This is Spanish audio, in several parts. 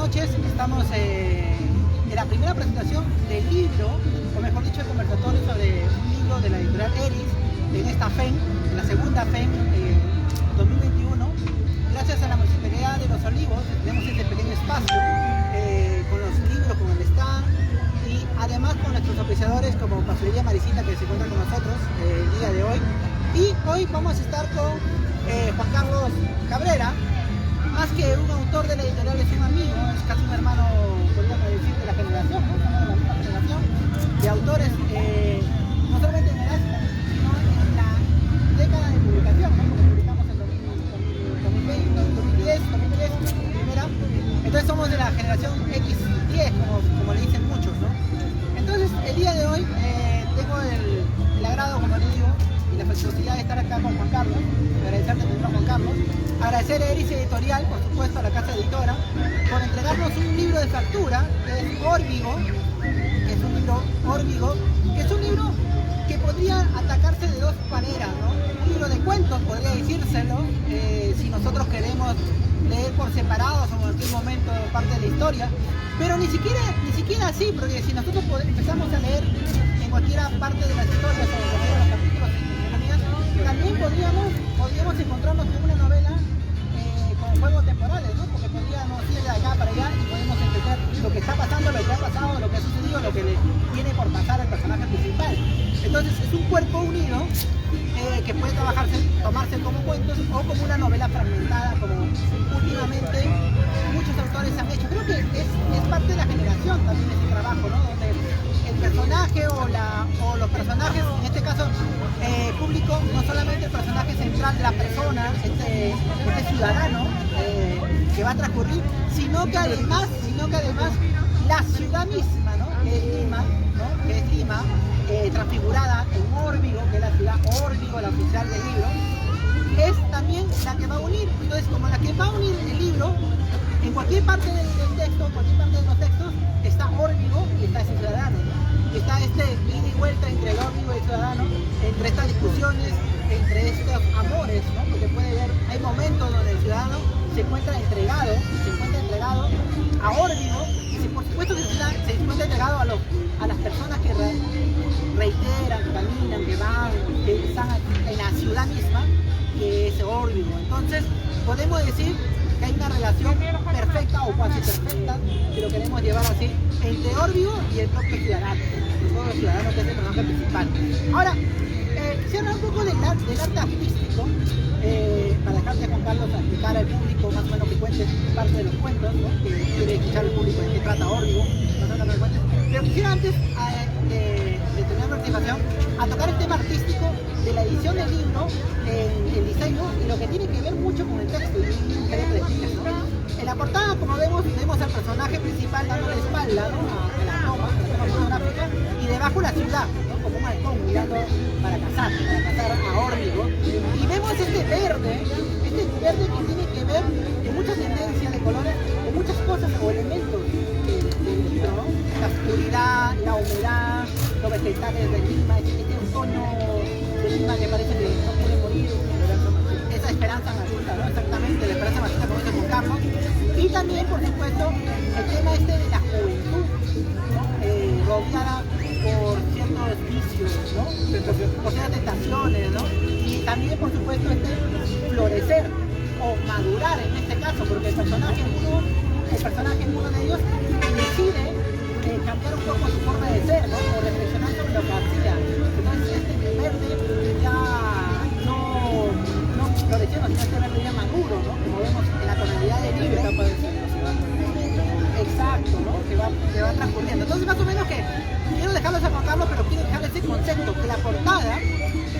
noches, estamos en la primera presentación del libro, o mejor dicho, el conversatorio sobre un libro de la editorial Eris, en esta FEN, en la segunda FEN 2021. Gracias a la Municipalidad de Los Olivos, tenemos este pequeño espacio con los libros, con el stand, y además con nuestros oficiadores como Pastelería Marisita, que se encuentran con nosotros el día de hoy. Y hoy vamos a estar con Juan Carlos Cabrera. Más que un autor de la editorial, es un amigo, es casi un hermano, podríamos decir, de la generación, ¿no? Somos de la misma generación de autores, no solamente en edad, sino en la década de publicación, ¿no? Porque publicamos en 2010, primera. Entonces somos de la generación X10, como le dicen muchos, ¿no? Entonces, el día de hoy tengo el agrado, como le digo, y la felicidad de estar acá con Juan Carlos, agradecerte a Juan Carlos, agradecer a Eris Editorial, por supuesto, a la casa editora, por entregarnos un libro de factura, que es Órbigo, que es un libro que podría atacarse de dos maneras, ¿no? Un libro de cuentos, podría decírselo, si nosotros queremos leer por separados o en cualquier momento parte de la historia, pero ni siquiera así, porque si nosotros empezamos a leer en cualquier parte de las historias o en cualquiera de los capítulos, también podríamos encontrarnos con una novela con juegos temporales, ¿no? Porque podríamos ir de acá para allá y podemos entender lo que está pasando, lo que ha pasado, lo que ha sucedido, lo que le tiene por pasar al personaje principal. Entonces es un cuerpo unido que puede tomarse como cuentos o como una novela fragmentada, como últimamente muchos autores han hecho. Creo que es parte de la generación también ese trabajo, ¿no? Donde el personaje o los personajes, en este caso público, no solamente el personaje central de la persona, este ciudadano que va a transcurrir, sino que además la ciudad misma, ¿no? Que es Lima, transfigurada en Órbigo, que es la ciudad Órbigo, la oficial del libro, es también la que va a unir. Entonces, como la que va a unir el libro, en cualquier parte del texto, en cualquier parte de los textos, está Órbigo y está ese ciudadano, ¿no? Y está ida y vuelta entre el Órbigo y el ciudadano, entre estas discusiones, entre estos amores, ¿no? Porque puede ver, hay momentos donde el ciudadano se encuentra entregado a Órbigo, y por supuesto que se encuentra entregado a las personas que reiteran, que caminan, que van, que están en la ciudad misma, que es Órbigo. Entonces, podemos decir que hay una relación perfecta o casi perfecta, si lo queremos llevar así, entre Órbigo y el propio ciudadano, el ciudadano que es el personaje principal. Ahora, quisiera hablar un poco del arte artístico, para dejarte a Juan Carlos a explicar al público más o menos que cuentes parte de los cuentos, ¿no? Que quiere escuchar el público de qué trata Órbigo, pero quisiera antes de tener la participación, a tocar el tema artístico de la edición del libro, el diseño y lo que tiene que ver mucho con el texto y querer decir, ¿no? En la portada, como vemos al personaje principal dando la espalda, ¿no? a la toma fotográfica, y debajo la ciudad, ¿no? Como un halcón mirando para cazar a Órbigo, y vemos este verde que tiene que ver con mucha tendencia de colores, con muchas cosas o elementos del libro, ¿no? La oscuridad, la humedad, los vegetales de Lima, este otoño de Lima que parece que no puede morir, esa esperanza marxista, ¿no? Exactamente, la esperanza marxista, como dice Juan Carlos. Y también, por supuesto, el tema de la juventud, ¿no? Rodeada por ciertos vicios, ¿no? Por ciertas tentaciones, ¿no? Y también, por supuesto, florecer o madurar en este caso, porque el personaje en uno de ellos decide cambiar un poco su forma de ser, ¿no? O reflexionar sobre lo que hacía. Entonces este verde ya no floreciendo, sino este verde ya maduro, ¿no? Como vemos en la tonalidad del libro. Exacto, ¿no? Que va transcurriendo. Entonces más o menos que quiero dejarlos a Juan Carlos, pero quiero dejar ese concepto, que la portada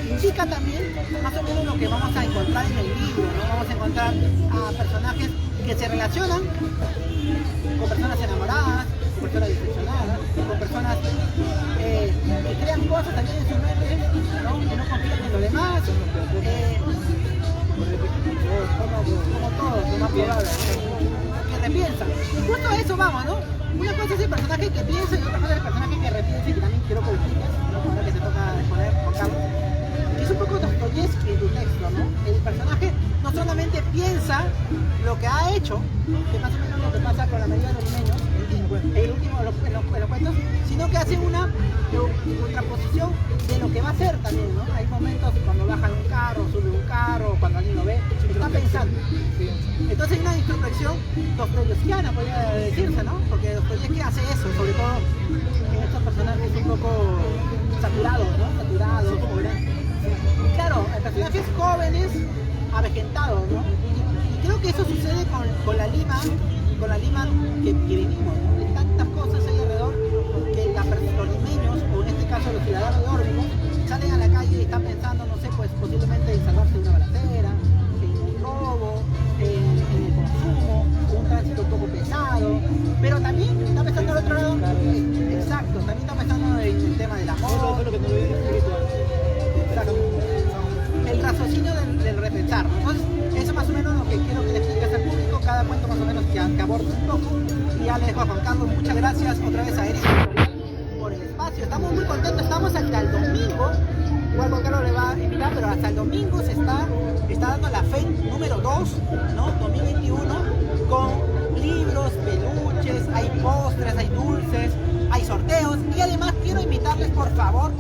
indica también más o menos lo que vamos a encontrar en el libro, ¿no? Vamos a encontrar a personajes que se relacionan con personas enamoradas, con personas disfuncionadas, con personas que crean cosas también en su mente, ¿no? Que no confían en los demás, como todos, lo más probable, ¿no? Que repiensan. Y justo a eso vamos, ¿no? Una cosa es el personaje que piensa y otra cosa es el personaje que repiensa, y que también quiero que lo expliques, ¿no? Ahora que te toca exponer, Juan Carlos. Es un poco Dostoyevsky en tu texto, ¿no? El personaje no solamente piensa lo que ha hecho, hecho, que más o menos lo que pasa con la mayoría de los limeños, el último en los cuentos, sino que hacen una contraposición de lo que va a ser también, ¿no? Hay momentos cuando bajan un carro, sube un carro, cuando alguien lo ve, está pensando. Entonces hay una introspección dostoyevskiana, podría decirse, ¿no? Porque Dostoyevski hace eso, sobre todo en estos personajes un poco saturados, ¿no? Saturados, como verán. Claro, personajes jóvenes, avejentados, ¿no? Y creo que eso sucede con la Lima que vivimos, ¿no? Hay tantas cosas ahí alrededor que los limeños, o en este caso los ciudadanos de Órbigo, salen a la calle y están pensando, no sé, pues posiblemente en salvarse de una balacera, en un robo, en el consumo, un tránsito un poco pesado, pero también están pensando al otro lado, exacto, también están pensando en el tema del amor, el raciocinio del repensar. Entonces, eso es más o menos lo que quiero que le expliques al público, cada cuento más o menos que aborda un poco. Y ya le dejo a Juan Carlos, muchas gracias otra vez a Eric por el espacio. Estamos muy contentos, estamos hasta el domingo. Igual Juan Carlos le va a invitar, pero hasta el domingo se está dando la FEN número 2, ¿no? 2021, con libros, peluches, hay postres, hay dulces, hay sorteos. Y además quiero invitarles, por favor,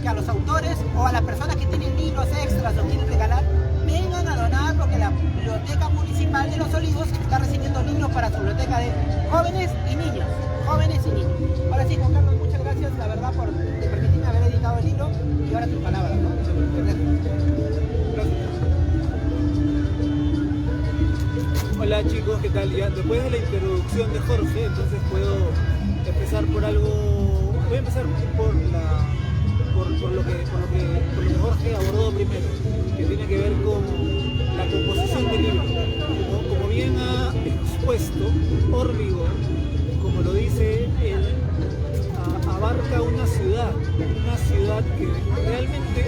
que a los autores o a las personas que tienen libros extras o quieren regalar, vengan a donar, porque la Biblioteca Municipal de Los Olivos está recibiendo libros para su biblioteca de jóvenes y niños. Ahora sí, Juan Carlos, muchas gracias, la verdad, por permitirme haber editado el libro, y ahora tus palabras, ¿no? Gracias. Hola chicos, ¿qué tal? Ya después de la introducción de Jorge, entonces puedo empezar por algo. Voy a empezar por lo que Jorge abordó primero, que tiene que ver con la composición del libro. Como bien ha expuesto, Órbigo, como lo dice él, abarca una ciudad que realmente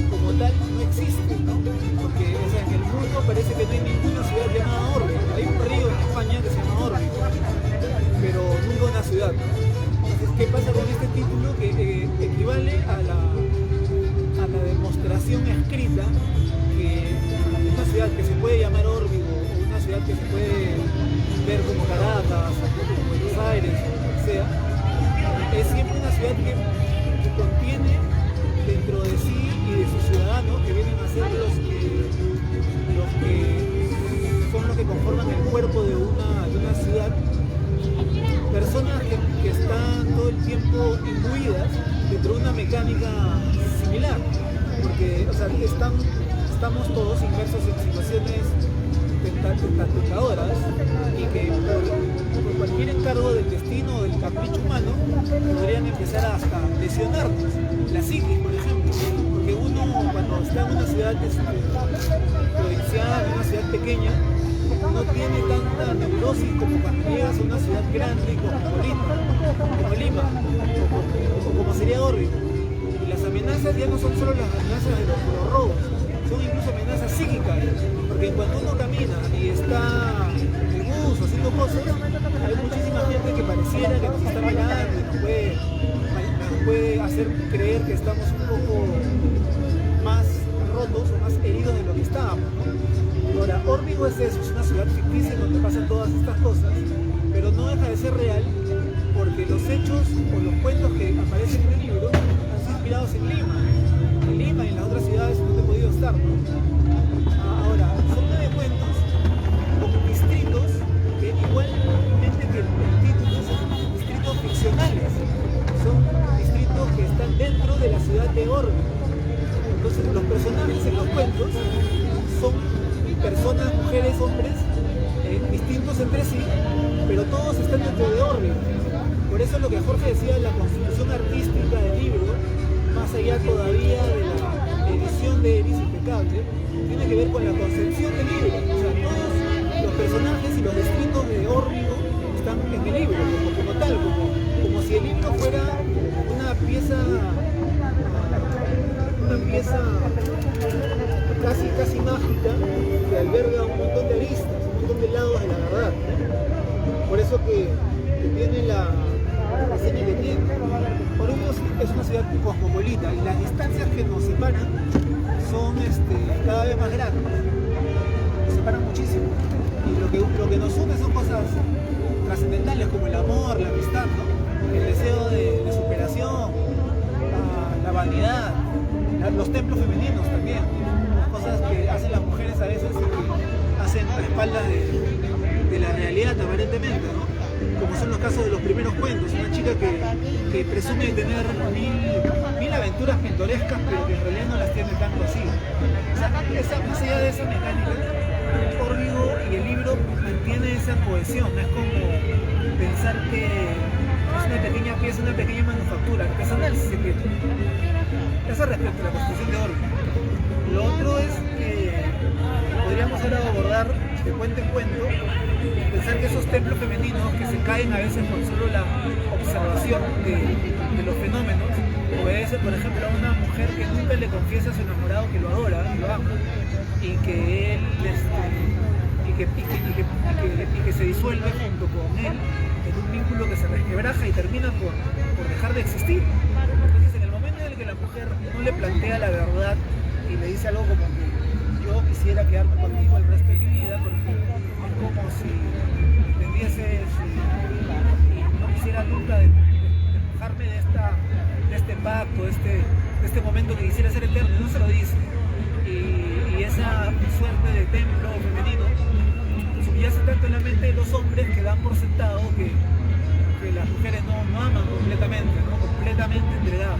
como tal no existe, ¿no? Porque en el mundo parece que no hay ninguna ciudad llamada Órbigo. Hay un río en España que se llama Órbigo, pero nunca una ciudad, ¿no? Entonces, ¿qué pasa con este título? Que equivale a la demostración escrita que una ciudad que se puede llamar Órbigo, o una ciudad que se puede ver como Caracas, o como Buenos Aires, o lo que sea, es siempre una ciudad que contiene dentro de sí y de sus ciudadanos, que vienen a ser los que conforman el cuerpo de una ciudad, personas que están todo el tiempo imbuidas dentro de una mecánica similar, porque estamos todos inmersos en situaciones tentadoras, y que por cualquier encargo del destino o del capricho humano podrían empezar hasta lesionarnos, la psiquis, por ejemplo, porque uno cuando está en una ciudad provincial, en una ciudad pequeña, no tiene tanta neurosis como cuando llegas a una ciudad grande como Lima, o como sería Órbigo. Y las amenazas ya no son solo las amenazas de los robos, son incluso amenazas psíquicas, porque cuando uno camina y está en el bus haciendo cosas, hay muchísima gente que pareciera que nos está mirando y nos puede hacer creer que estamos un poco más rotos o más heridos de lo que estábamos, ¿no? Ahora, Órbigo es eso, es una ciudad ficticia donde pasan todas estas cosas, pero no deja de ser real, porque los hechos o los cuentos que aparecen en el libro han sido inspirados en Lima y en las otras ciudades donde he podido estar, ¿no? Ahora, son 9 cuentos con distritos que igualmente que el título son distritos ficcionales, son distritos que están dentro de la ciudad de Órbigo. Entonces los personajes en los cuentos son personas, mujeres, hombres, distintos entre sí, pero todos están dentro de Órbigo. Por eso lo que Jorge decía, la constitución artística del libro, más allá todavía de la edición de Eris impecable, tiene que ver con la concepción del libro. O sea, todos los personajes y los distritos de Órbigo están en el libro, como tal, como si el libro fuera una pieza casi mágica, que alberga un montón de aristas, un montón de lados de la verdad. Por eso que tiene la reseña que tiene. Órbigo es una ciudad cosmopolita y las distancias que nos separan son cada vez más grandes, nos separan muchísimo. Y lo que nos une son cosas trascendentales como el amor, la amistad, ¿no? El deseo de superación, la vanidad, los templos femeninos también, las cosas que hacen las mujeres a veces y que hacen a espaldas de la realidad aparentemente, ¿no? Como son los casos de los primeros cuentos, una chica que presume tener mil aventuras pintorescas, pero que en realidad no las tiene tanto así. O sea, más allá de esa mecánica, Órbigo y el libro mantiene esa cohesión, es como pensar que es una pequeña pieza, una pequeña manufactura artesanal, si se quiere. Eso respecto a la construcción de Órbigo. Lo otro es que podríamos ahora abordar de cuento en cuento, pensar que esos templos femeninos que se caen a veces por solo la observación de los fenómenos, obedece por ejemplo a una mujer que nunca le confiesa a su enamorado que lo adora, que lo ama, y que él y que se disuelve junto con él en un vínculo que se resquebraja y termina por dejar de existir. Entonces en el momento en el que la mujer no le plantea la verdad y le dice algo como que yo quisiera quedarme contigo el resto de mi vida porque es como si entendieses y no quisiera nunca despojarme de este pacto, de este momento que quisiera ser eterno, no se lo dice. Y esa suerte de templo femenino subyace tanto en la mente de los hombres que dan por sentado que las mujeres no aman completamente, ¿no? Completamente entregadas.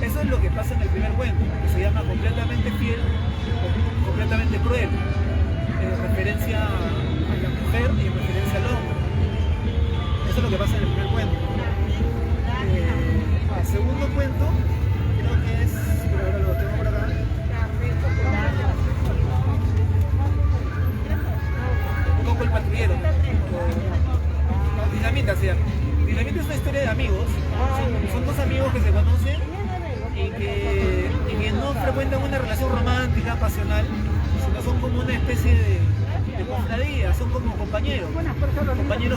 Eso es lo que pasa en el primer cuento, que se llama Completamente fiel o Completamente cruel, en referencia a la mujer y en referencia al hombre. Eso es lo que pasa en el primer cuento. El segundo cuento creo que es, pero ahora lo tengo por acá. Coco el patrullero, o Dinamita se llama. Dinamita es una historia de amigos, son dos amigos que se conocen y que no frecuentan una relación romántica, pasional, sino son como una especie de cofradía, son como compañeros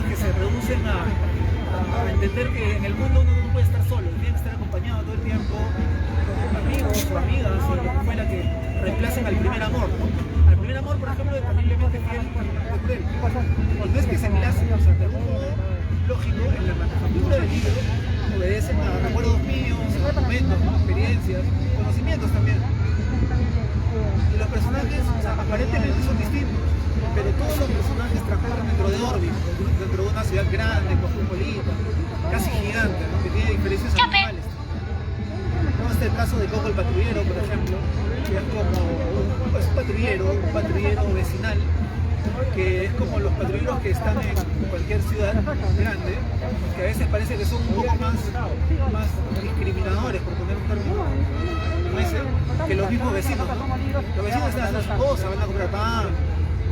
que se reducen a entender que en el mundo uno no puede estar solo, tiene que estar acompañado todo el tiempo con amigos o amigas o lo que fuera que reemplacen al primer amor, ¿no? Al primer amor, por ejemplo, de Terriblemente fiel de cruel. O no es que se enlacen, o sea, de algún modo lógico, en la manufactura del libro obedecen a recuerdos míos, a documentos, experiencias, conocimientos también. Y los personajes, o sea, aparentemente son distintos, pero todos los personajes transcurren dentro de Órbigo, dentro de una ciudad grande, cosmopolita, casi gigante, ¿no? Que tiene diferencias animales. ¿No? Este es el caso de Coco el patrullero, por ejemplo, que es como un patrullero vecinal, que es como los patrulleros que están en cualquier ciudad grande, que a veces parece que son un poco más discriminadores, por poner un término como ese, que los mismos vecinos, ¿no? Los vecinos están haciendo sus cosas, van a comprar pan,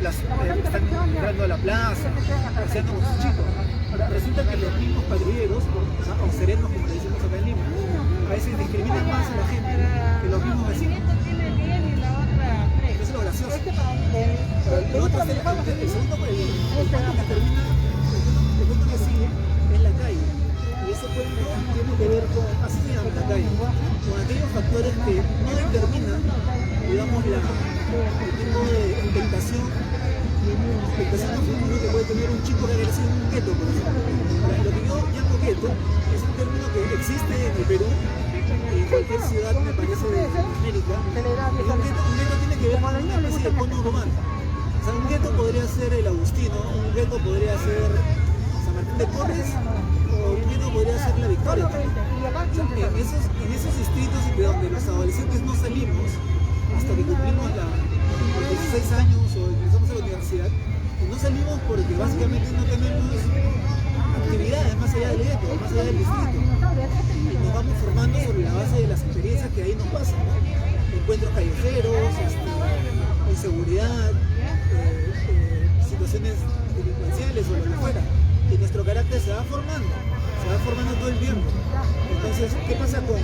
están entrando a la plaza, paseando con sus chicos. Ahora, resulta que los mismos patrulleros, o serenos como le decimos acá en Lima, a veces discriminan más a la gente que los mismos vecinos. Eso es lo gracioso. Lo otro es el segundo cuento que termina, el cuento que sigue es la calle. Y ese cuento tiene que ver con, así se llama la calle, con aquellos factores que no determinan, digamos, el tipo de tentación futuro que puede tener un chico que crece en un gueto, por ejemplo. Lo que yo llamo gueto es un término que existe en el Perú, en cualquier ciudad, me parece, de América. Un gueto tiene que ver con una especie de cono urbano. O sea, un gueto podría ser el Agustino, un gueto podría ser San Martín de Porres, o un gueto podría ser la Victoria. O sea, en esos distritos de donde los adolescentes no salimos hasta que cumplimos los 16 años o ingresamos a la universidad, y no salimos porque básicamente no tenemos actividades más allá del gueto, más allá del distrito. Y nos vamos formando sobre la base de las experiencias que ahí nos pasan, ¿no? Encuentros callejeros, inseguridad, situaciones delincuenciales o lo que fuera. Y nuestro carácter se va formando todo el tiempo. Entonces, ¿qué pasa con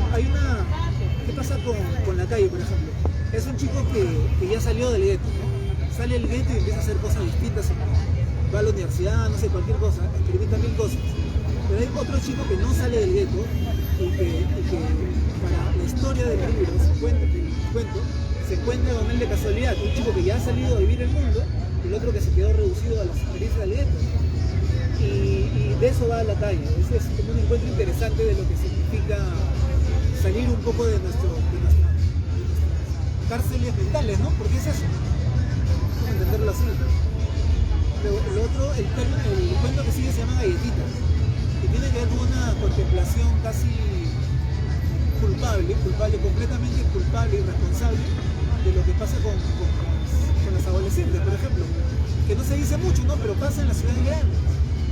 la calle, por ejemplo? Es un chico que ya salió del gueto, ¿no? Sale del gueto y empieza a hacer cosas distintas, va a la universidad, no sé, cualquier cosa, experimenta mil cosas. Pero hay otro chico que no sale del gueto y que para la historia del libro se encuentra con él de casualidad, un chico que ya ha salido a vivir el mundo el otro que se quedó reducido a las experiencias del gueto. Y de eso va la talla. Ese es como un encuentro interesante de lo que significa salir un poco de nuestras cárceles mentales, ¿no? Porque es eso, como entenderlo así. Lo otro, el cuento que sigue se llama Galletitas, que tiene que ver con una contemplación casi culpable, completamente culpable y responsable de lo que pasa con las adolescentes, por ejemplo, que no se dice mucho, ¿no? Pero pasa en las ciudades grandes.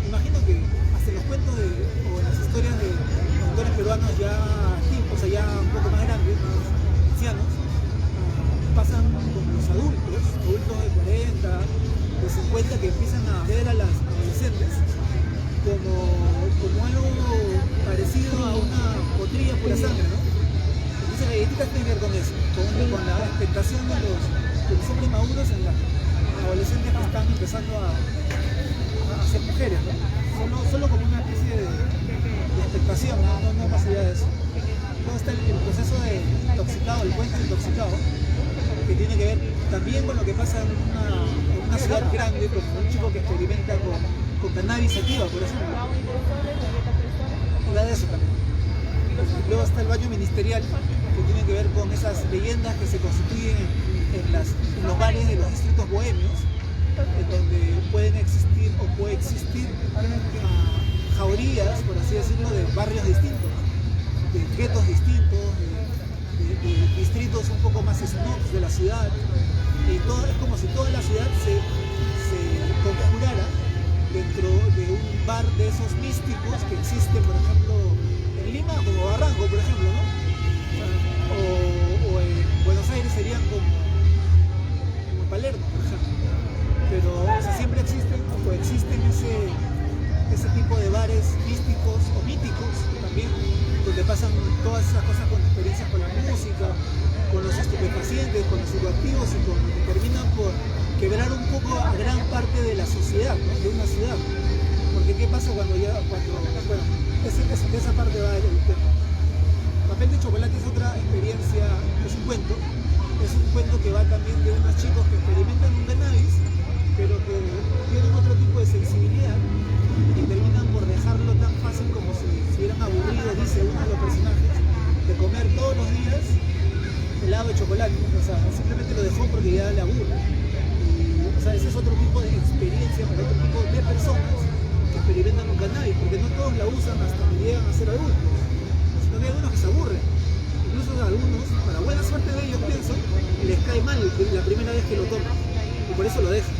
Imagino que hasta en los cuentos o en las historias de autores peruanos ya o sea, ya un poco más grandes, más ancianos, pasan con los adultos de 40, de 50, que empiezan a ver a las adolescentes como algo parecido a una potrilla pura sangre, ¿no? Entonces Galletitas tiene que ver con eso, con la expectación de los hombres maduros en las adolescentes que están empezando a ser mujeres, ¿no? Solo como una especie de expectación, no más allá de eso. Luego está el proceso de intoxicado, el cuento intoxicado, que tiene que ver también con lo que pasa en una ciudad grande, con un chico que experimenta con cannabis sativa, por ejemplo. Y va de eso también. Luego está el baño ministerial, que tiene que ver con esas leyendas que se constituyen en los bares de los distritos bohemios, en donde pueden existir o puede existir jaurías, por así decirlo, de barrios distintos, de guetos distintos, de distritos un poco más snobs de la ciudad, y todo, es como si toda la ciudad se conjurara dentro de un bar de esos místicos que existen, por ejemplo, en Lima como Barranco, por ejemplo, ¿no? O en Buenos Aires serían como Palermo, por ejemplo. Pero o sea, siempre existen o coexisten ese tipo de bares místicos o míticos también, donde pasan todas esas cosas con experiencias con la música, con los estupefacientes, con los psicoactivos y con lo que terminan por quebrar un poco a gran parte de la sociedad, ¿no? De una ciudad. Porque ¿qué pasa bueno, esa parte va el tema. Papel de chocolate es otra experiencia, es un cuento que va también de unos chicos que experimentan un cannabis, pero que tienen otro tipo de sensibilidad y terminan por dejarlo tan fácil como si se hubieran aburrido, dice uno de los personajes, de comer todos los días helado de chocolate. O sea, simplemente lo dejó porque ya le aburre. O sea, ese es otro tipo de experiencia para otro tipo de personas que experimentan con cannabis, porque no todos la usan hasta que llegan a ser adultos, sino que hay algunos que se aburren. Incluso a algunos, para buena suerte de ellos, pienso, les cae mal la primera vez que lo toman, y por eso lo dejan.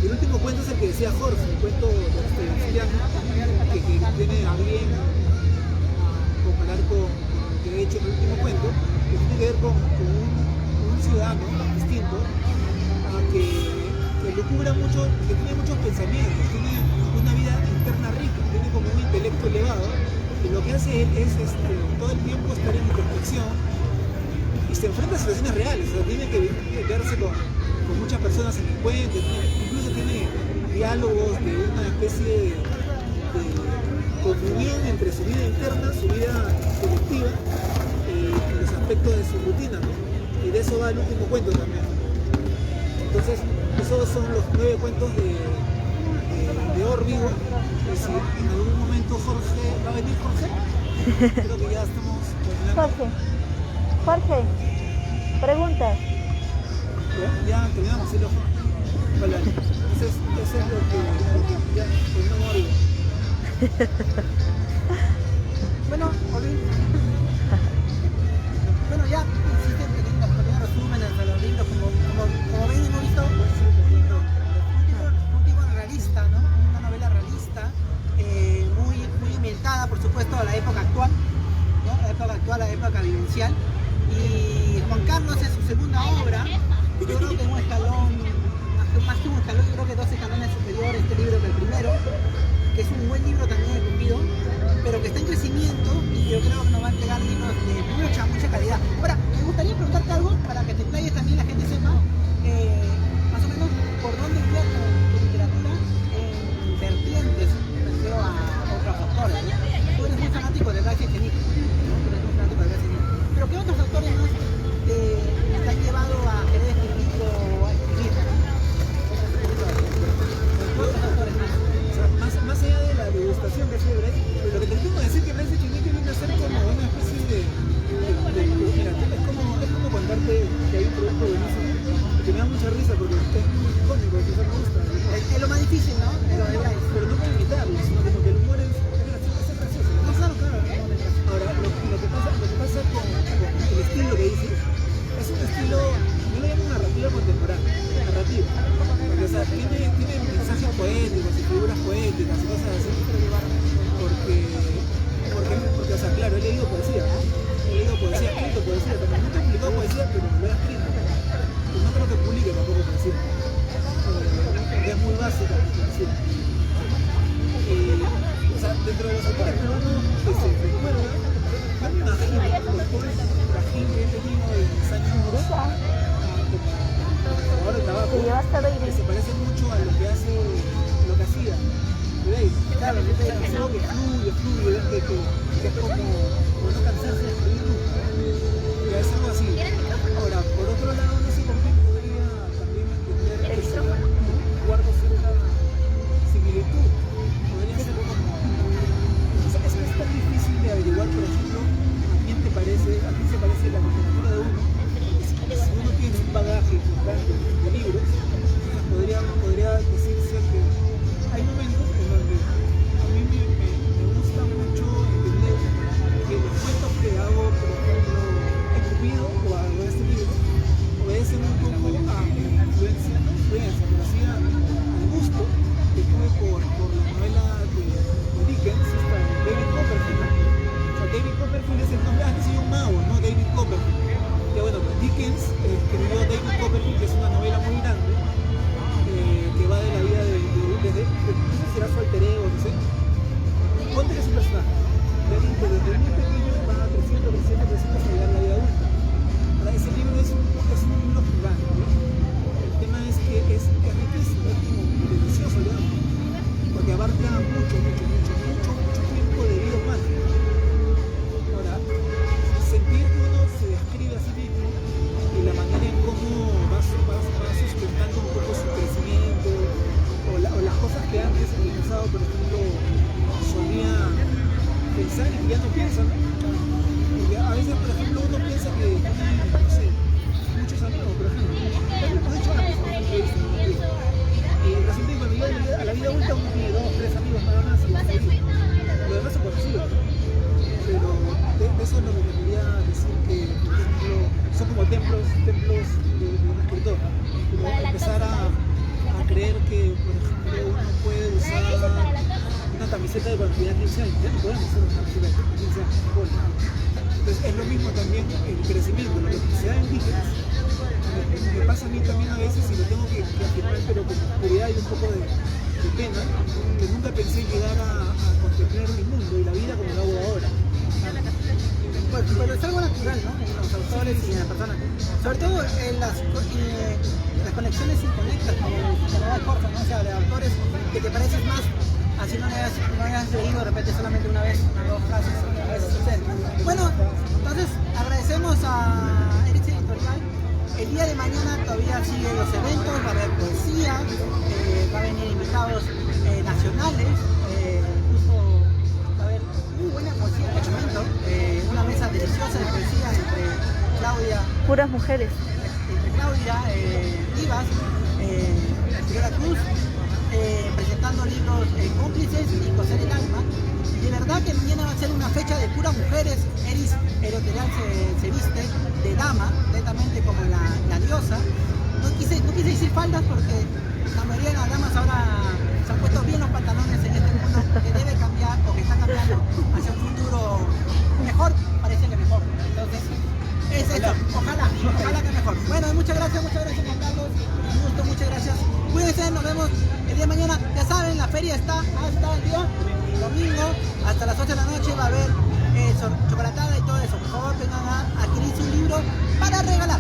Y el último cuento es el que decía Jorge, el cuento cristiano, que tiene a bien comparar con lo que he hecho en el último cuento, que tiene que ver con un ciudadano distinto, que lucubra mucho, que tiene muchos pensamientos, tiene una vida interna rica, tiene como un intelecto elevado, y lo que hace él es todo el tiempo estar en introspección y se enfrenta a situaciones reales. O sea, tiene que verse con muchas personas en el cuento, incluso tiene diálogos de una especie de comunión entre su vida interna, su vida colectiva y los aspectos de su rutina, ¿no? Y de eso va el último cuento también. Entonces, esos son los 9 cuentos de Órbigo. Y si en algún momento Jorge, ¿va a venir Jorge? Creo que ya estamos terminando. Jorge, preguntas. Ya terminamos, ¿sí? Vale. Eso es lo que ya terminamos Órbigo. Bueno, bueno, ya existen pequeños resúmenes de los libros, como ven, hemos visto un tipo realista, ¿no? Una novela realista, muy inventada, por supuesto, a la época actual, ¿no? La época vivencial. Y Juan Carlos es su segunda obra. Yo creo que un escalón, más que un escalón, yo creo que 2 escalones superiores este libro que el primero, que es un buen libro también de Cupido. tiene mensajes poéticos y figuras poéticas y cosas así, porque o sea, claro, he leído poesía, escrito poesía, también nunca he publicado poesía, pero lo he escrito. Pues no creo que publique tampoco poesía, porque es muy básica la poesía. O sea, dentro de los autores peruanos que se recuerda, yo me imagino autores trajín que he tenido en mis años ahora el trabajo, que se parece mucho a lo que hacía. ¿Veis? Claro, es algo que fluye, que es como no cansarse de escribir nunca. Y es algo así. Ahora, por otro lado, no sé por qué podría también entender que guardo cierta similitud. Podría ser como... Es tan difícil de averiguar, por ejemplo, a quién se parece la literatura de uno. Si uno tiene un bagaje importante de libros, podría decirse que hay momentos en donde a mí me gusta mucho entender que los cuentos que hago, por ejemplo, en Cupido o a este libro, obedecen un poco a mi influencia, pero así al gusto que tuve por la novela de Dickens, esta de David Copperfield. O sea, David Copperfield es el nombre, sí, un mago, ¿no? David Copperfield. Ya bueno, Dickens escribió David Copperfield, que es una novela muy grande, que va de la vida no sé si será su alter ego, no sé. Ponte que es un personaje, ¿no? Desde muy pequeño va creciendo hasta llegar a la vida adulta. Ahora, ese libro es un libro gigante, ¿no? El tema es que es riquísimo, es como delicioso, ¿no? Porque abarca mucho tiempo de vida humana. Ahora, sentir que uno se describe a sí mismo y la manera en cómo va sustentando un poco su crecimiento o las cosas que antes en el pasado, por ejemplo, solía pensar y que ya no piensa, ¿no? Porque a veces, por ejemplo, uno piensa que tiene, no sé, muchos amigos, por ejemplo. Ya lo hemos dicho antes, ¿no? Y resulta que cuando llega a la vida adulta uno tiene 2 o 3 amigos nada más y lo demás son conocidos. Pero de eso es lo que te quería decir, que por ejemplo son como templos de un escritor. Como empezar a creer que, por ejemplo, uno puede usar una camiseta de cuando tenía 15 años. Ya no podemos usar una camiseta de 15 años. Entonces es lo mismo también el crecimiento, lo que se da en Dickens. Me pasa a mí también a veces, y lo tengo que afirmar, pero con oscuridad y un poco de pena, que nunca pensé llegar a contemplar el mundo y la vida como lo hago ahora. Pero es algo natural, ¿no? En los autores y en las personas. Sobre todo en las conexiones inconexas, como lo da Jorge, ¿no? O sea, de autores que te pareces más, así no le has leído de repente solamente una vez, 2 frases, a veces sucede. Bueno, entonces agradecemos a Eric Editorial. El día de mañana todavía siguen los eventos, va a haber poesía, va a venir invitados nacionales, justo va a haber muy buena poesía en este momento, una mesa deliciosa de poesía entre Claudia, puras mujeres, entre Claudia Rivas, Figueroa Cruz, presentando libros cómplices y Coser el alma. De verdad que mañana va a ser una fecha de puras mujeres. Eris Editorial se viste de dama, netamente como la diosa. No quise decir faldas porque la mayoría de las damas ahora se han puesto bien los pantalones en este mundo que debe cambiar o que está cambiando hacia un futuro mejor, parece que mejor. Entonces, es eso, ojalá que mejor. Bueno, muchas gracias Juan Carlos, un gusto, muchas gracias. Cuídense, nos vemos el día de mañana. Ya saben, la feria está hasta el día domingo, hasta las 8 de la noche va a haber chocolatada y todo eso. Por favor, vengan a adquirir su libro para regalar.